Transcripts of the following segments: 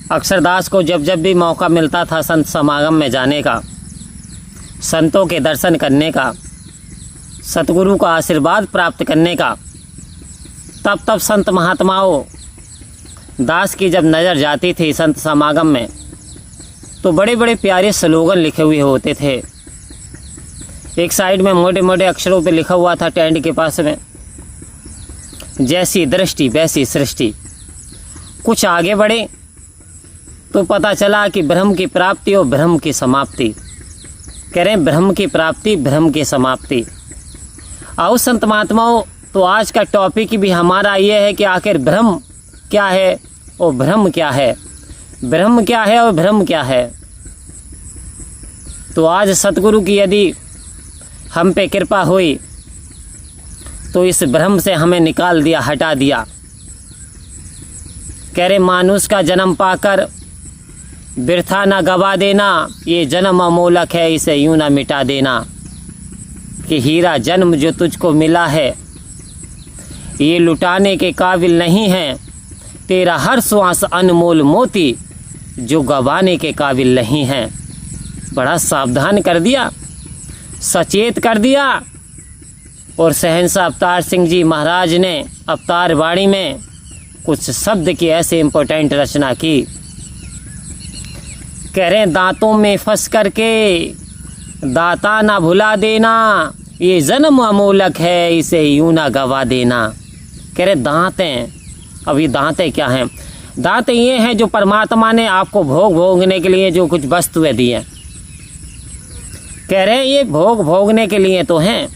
अक्षरदास को जब जब भी मौका मिलता था संत समागम में जाने का, संतों के दर्शन करने का, सतगुरु का आशीर्वाद प्राप्त करने का, तब तब संत महात्माओं दास की जब नज़र जाती थी संत समागम में, तो बड़े बड़े प्यारे स्लोगन लिखे हुए होते थे। एक साइड में मोटे मोटे अक्षरों पे लिखा हुआ था टेंट के पास में, जैसी दृष्टि वैसी सृष्टि। कुछ आगे बढ़े तो पता चला कि ब्रह्म की प्राप्ति और ब्रह्म की समाप्ति। कह रहे हैं ब्रह्म की प्राप्ति ब्रह्म की समाप्ति। आओ संत महात्माओं, तो आज का टॉपिक भी हमारा ये है कि आखिर ब्रह्म क्या है और ब्रह्म क्या है, ब्रह्म क्या है और ब्रह्म क्या है। तो आज सतगुरु की यदि हम पे कृपा हुई तो इस भ्रम से हमें निकाल दिया, हटा दिया। कह रहे मानुष का जन्म पाकर बिरथा ना गवा देना, ये जन्म अमोलक है इसे यूं ना मिटा देना। कि हीरा जन्म जो तुझको मिला है ये लुटाने के काबिल नहीं है, तेरा हर श्वास अनमोल मोती जो गवाने के काबिल नहीं है। बड़ा सावधान कर दिया, सचेत कर दिया। और शहंशाह अवतार सिंह जी महाराज ने अवतार वाणी में कुछ शब्द की ऐसे इम्पोर्टेंट रचना की। कह रहे दांतों में फंस करके दाता ना भुला देना, ये जन्म अमोलक है इसे यूं ना गवा देना। कह रहे दांतें, अब ये दांतें क्या हैं? दांतें ये हैं जो परमात्मा ने आपको भोग भोगने के लिए जो कुछ वस्तुएं दी हैं। कह रहे ये भोग भोगने के लिए तो हैं,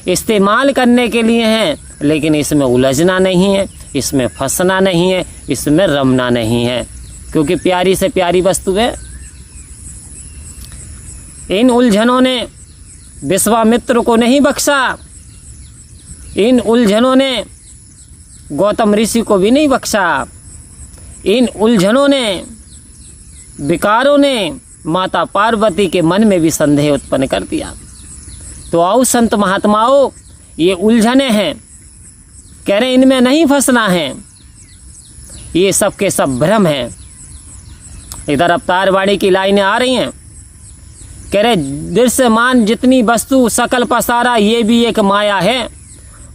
इस्तेमाल करने के लिए हैं, लेकिन इसमें उलझना नहीं है, इसमें फंसना नहीं है, इसमें रमना नहीं है, क्योंकि प्यारी से प्यारी वस्तु है। इन उलझनों ने विश्वामित्र को नहीं बख्शा, इन उलझनों ने गौतम ऋषि को भी नहीं बख्शा, इन उलझनों ने, विकारों ने माता पार्वती के मन में भी संदेह उत्पन्न कर दिया। तो आओ संत महात्माओं, ये उलझने हैं, कह रहे इनमें नहीं फंसना है, ये सब के सब भ्रम हैं। इधर अवतार वाणी की लाइनें आ रही हैं। कह रहे दृश्यमान जितनी वस्तु सकल पसारा ये भी एक माया है,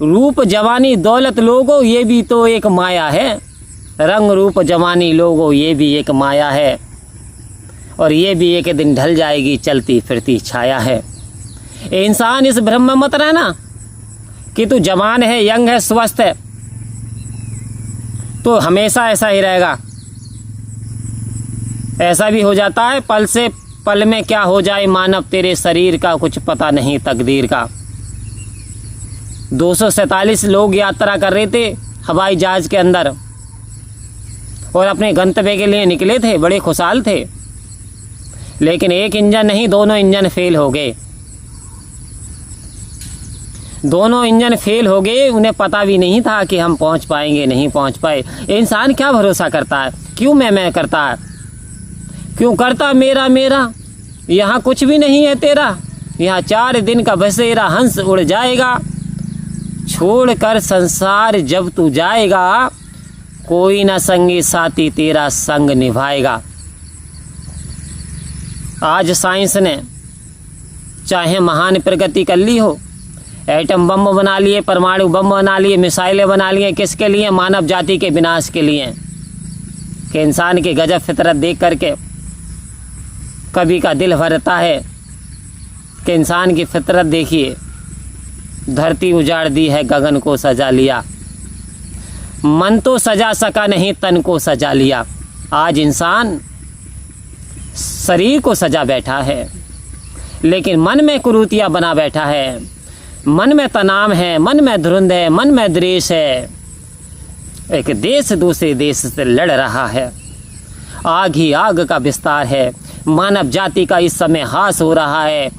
रूप जवानी दौलत लोगो ये भी तो एक माया है, रंग रूप जवानी लोगो ये भी एक माया है, और ये भी एक दिन ढल जाएगी चलती फिरती छाया है। इंसान इस भ्रम में मत रहना कि तू जवान है, यंग है, स्वस्थ है तो हमेशा ऐसा ही रहेगा। ऐसा भी हो जाता है, पल से पल में क्या हो जाए मानव तेरे शरीर का कुछ पता नहीं तकदीर का। 247 लोग यात्रा कर रहे थे हवाई जहाज के अंदर और अपने गंतव्य के लिए निकले थे, बड़े खुशहाल थे, लेकिन एक इंजन नहीं दोनों इंजन फेल हो गए। दोनों इंजन फेल हो गए, उन्हें पता भी नहीं था कि हम पहुंच पाएंगे नहीं पहुंच पाए। इंसान क्या भरोसा करता है, क्यों मैं करता है, क्यों करता मेरा मेरा, यहाँ कुछ भी नहीं है तेरा, यहाँ 4 दिन का बसेरा हंस उड़ जाएगा, छोड़ कर संसार जब तू जाएगा, कोई ना संगी साथी तेरा संग निभाएगा। आज साइंस ने चाहे महान प्रगति कर ली हो, एटम बम बना लिए, परमाणु बम बना लिए, मिसाइलें बना लिए, किसके लिए? मानव जाति के विनाश के लिए। कि इंसान की गजब फितरत देख करके कभी का दिल भरता है कि इंसान की फितरत देखिए, धरती उजाड़ दी है, गगन को सजा लिया, मन तो सजा सका नहीं तन को सजा लिया। आज इंसान शरीर को सजा बैठा है, लेकिन मन में कुरीतियां बना बैठा है, मन में तनाव है, मन में धुंध है, मन में द्वेष है। एक देश दूसरे देश से लड़ रहा है, आग ही आग का विस्तार है, मानव जाति का इस समय हास हो रहा है,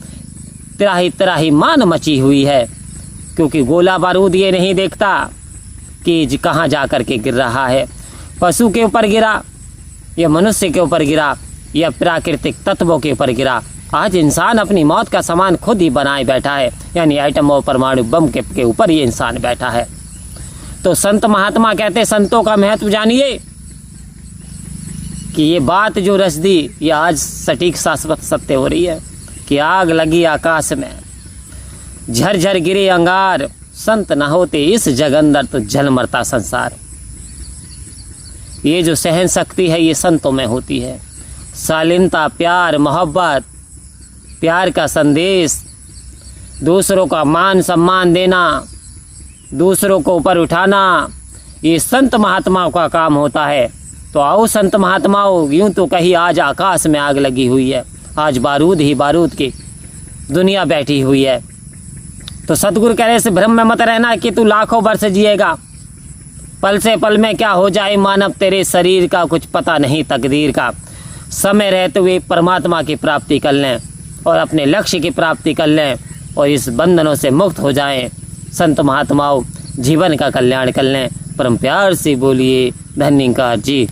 त्राही त्राही मान मची हुई है, क्योंकि गोला बारूद ये नहीं देखता कि कहाँ जा कर के गिर रहा है। पशु के ऊपर गिरा या मनुष्य के ऊपर गिरा या प्राकृतिक तत्वों के ऊपर गिरा, आज इंसान अपनी मौत का सामान खुद ही बनाए बैठा है, यानी एटम और परमाणु बम के ऊपर ये इंसान बैठा है। तो संत महात्मा कहते, संतों का महत्व जानिए कि ये बात जो रच दी ये आज सटीक शाश्वत सत्य हो रही है कि आग लगी आकाश में, झरझर गिरे अंगार, संत न होते इस जग अंदर तो जल मरता संसार। ये जो सहन शक्ति है ये संतों में होती है। शालीनता, प्यार, मोहब्बत, प्यार का संदेश, दूसरों का मान सम्मान देना, दूसरों को ऊपर उठाना, ये संत महात्माओं का काम होता है। तो आओ संत महात्माओं, यूं तो कहीं आज आकाश में आग लगी हुई है, आज बारूद ही बारूद की दुनिया बैठी हुई है। तो सतगुरु कह रहे से भ्रम में मत रहना कि तू लाखों वर्ष जिएगा, पल से पल में क्या हो जाए मानव तेरे शरीर का कुछ पता नहीं तकदीर का। समय रहते हुए परमात्मा की प्राप्ति कर लें और अपने लक्ष्य की प्राप्ति कर लें और इस बंधनों से मुक्त हो जाएं। संत महात्माओं जीवन का कल्याण कर लें। परम प्यार से बोलिए धन्यकार जी।